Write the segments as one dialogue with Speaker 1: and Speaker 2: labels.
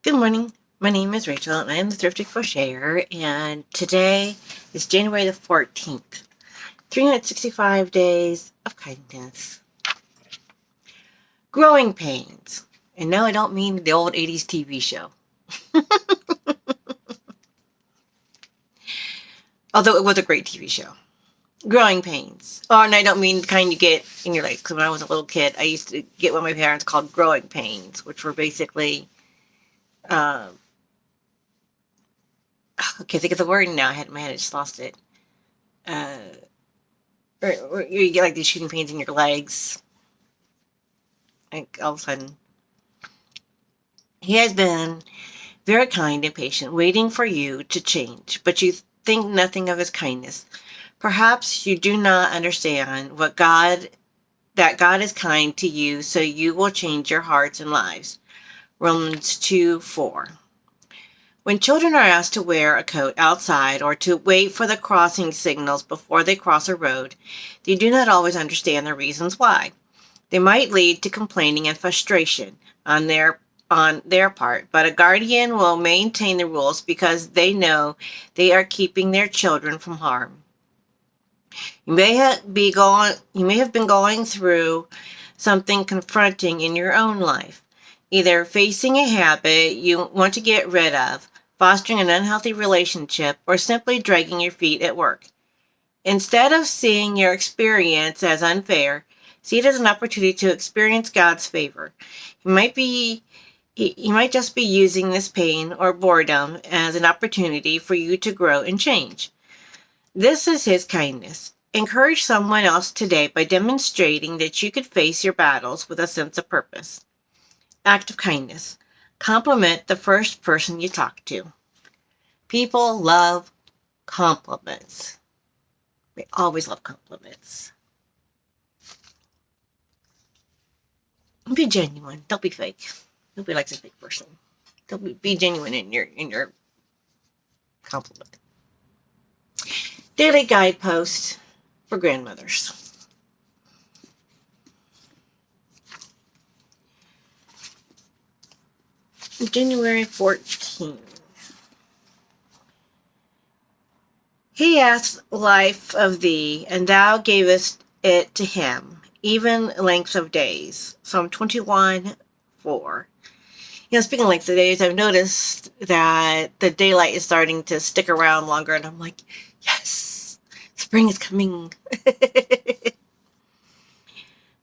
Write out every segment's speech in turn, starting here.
Speaker 1: Good morning. My name is Rachel, and I am the Thrifty Crocheter, and today is January the 14th. 365 days of kindness. Growing pains. And no, I don't mean the old 80s TV show. Although it was a great TV show. Growing pains. Oh, and I don't mean the kind you get in your legs. Because when I was a little kid, I used to get what my parents called growing pains, which were basically, uh, I can't think of the word now. I had in my head, I just lost it. Uh, or you get like these shooting pains in your legs. Like all of a sudden, he has been very kind and patient, waiting for you to change, but you think nothing of his kindness. Perhaps you do not understand that God is kind to you, so you will change your hearts and lives. Romans 2:4. When children are asked to wear a coat outside or to wait for the crossing signals before they cross a road, they do not always understand the reasons why. They might lead to complaining and frustration on their part, but a guardian will maintain the rules because they know they are keeping their children from harm. You may have been going through something confronting in your own life, either facing a habit you want to get rid of, fostering an unhealthy relationship, or simply dragging your feet at work. Instead of seeing your experience as unfair, see it as an opportunity to experience God's favor. He might just be using this pain or boredom as an opportunity for you to grow and change. This is his kindness. Encourage someone else today by demonstrating that you could face your battles with a sense of purpose. Act of kindness. Compliment the first person you talk to. People love compliments. They always love compliments. Be genuine. Don't be fake. Nobody likes a fake person. Don't be genuine in your compliment. Daily guidepost for grandmothers. January 14th. He asked life of thee, and thou gavest it to him, even length of days. Psalm 21:4. Speaking of length of days, I've noticed that the daylight is starting to stick around longer, and I'm like, yes, spring is coming.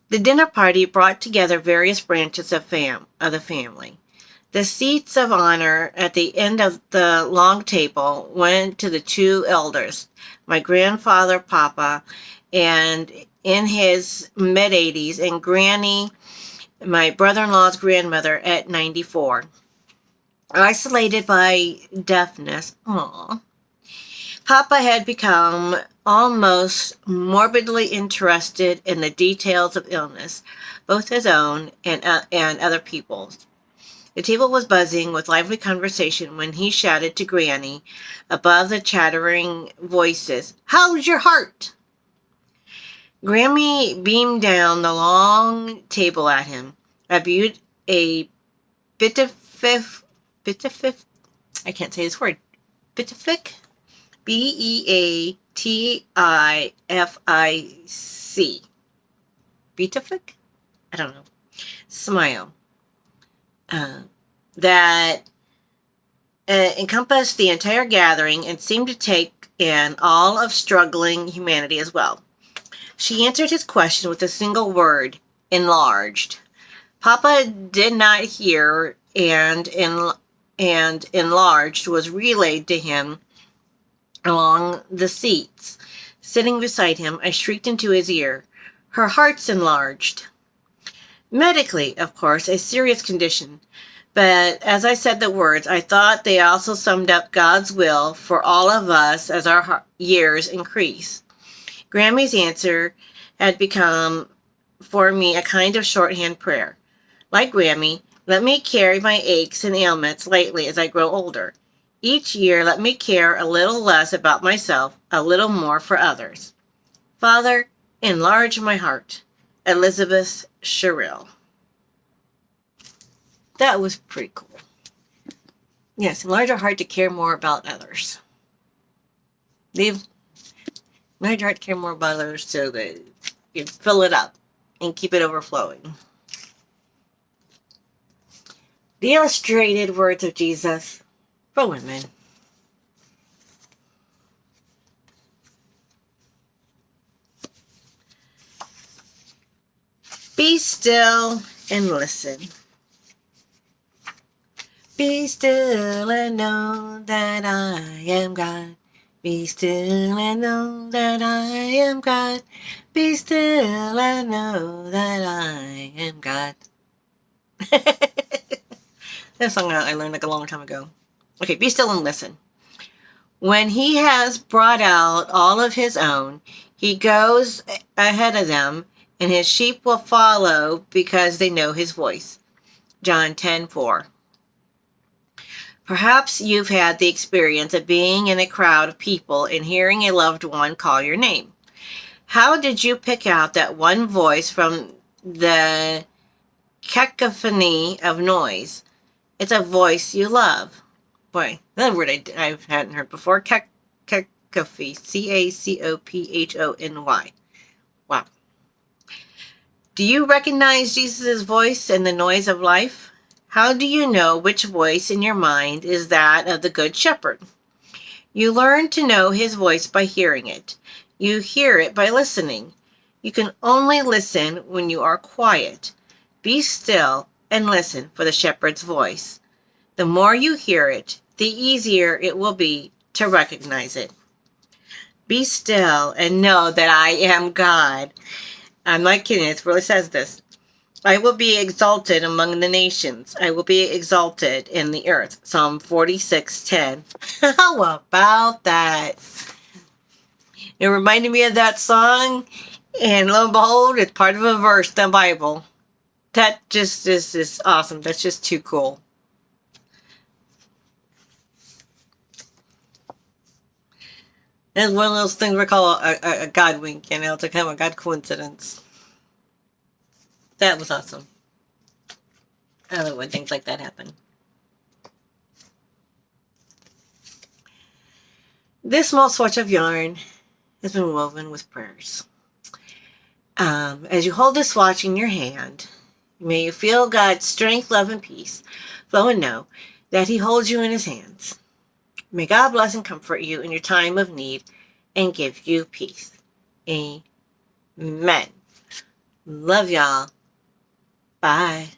Speaker 1: The dinner party brought together various branches of the family. The seats of honor at the end of the long table went to the two elders, my grandfather, Papa, and in his mid-80s, and Granny, my brother-in-law's grandmother, at 94. Isolated by deafness, Papa had become almost morbidly interested in the details of illness, both his own and other people's. The table was buzzing with lively conversation when he shouted to Granny above the chattering voices, "How's your heart?" Granny beamed down the long table at him, a beatific, I can't say this word, beatific, Beatific, beatific, I don't know, smile. That encompassed the entire gathering and seemed to take in all of struggling humanity as well. She answered his question with a single word, enlarged. Papa did not hear, and enlarged was relayed to him along the seats. Sitting beside him, I shrieked into his ear, "Her heart's enlarged." Medically, of course, a serious condition. But as I said the words, I thought they also summed up God's will for all of us as our years increase. Grammy's answer had become for me a kind of shorthand prayer. Like Grammy, let me carry my aches and ailments lightly as I grow older. Each year, let me care a little less about myself, a little more for others. Father, enlarge my heart. Elizabeth Sherrill. That was pretty cool. Yes, enlarge our heart to care more about others. Enlarge our heart to care more about others so that you fill it up and keep it overflowing. The illustrated words of Jesus for women. Be still and listen. Be still and know that I am God. Be still and know that I am God. Be still and know that I am God. That's a song I learned like a long time ago. Okay, be still and listen. When he has brought out all of his own, he goes ahead of them, and his sheep will follow because they know his voice. John 10:4. Perhaps you've had the experience of being in a crowd of people and hearing a loved one call your name. How did you pick out that one voice from the cacophony of noise? It's a voice you love. Boy, another word I hadn't heard before. Cacophony. Cacophony. Wow. Do you recognize Jesus' voice in the noise of life? How do you know which voice in your mind is that of the Good Shepherd? You learn to know his voice by hearing it. You hear it by listening. You can only listen when you are quiet. Be still and listen for the shepherd's voice. The more you hear it, the easier it will be to recognize it. Be still and know that I am God. I'm not kidding. It really says this. I will be exalted among the nations. I will be exalted in the earth. Psalm 46:10. How about that? It reminded me of that song, and lo and behold, it's part of a verse in the Bible. That just is awesome. That's just too cool. It's one of those things we call a God wink, it's a kind of a God coincidence. That was awesome. I love when things like that happen. This small swatch of yarn has been woven with prayers. As you hold this swatch in your hand, may you feel God's strength, love, and peace flow and know that he holds you in his hands. May God bless and comfort you in your time of need and give you peace. Amen. Love y'all. Bye.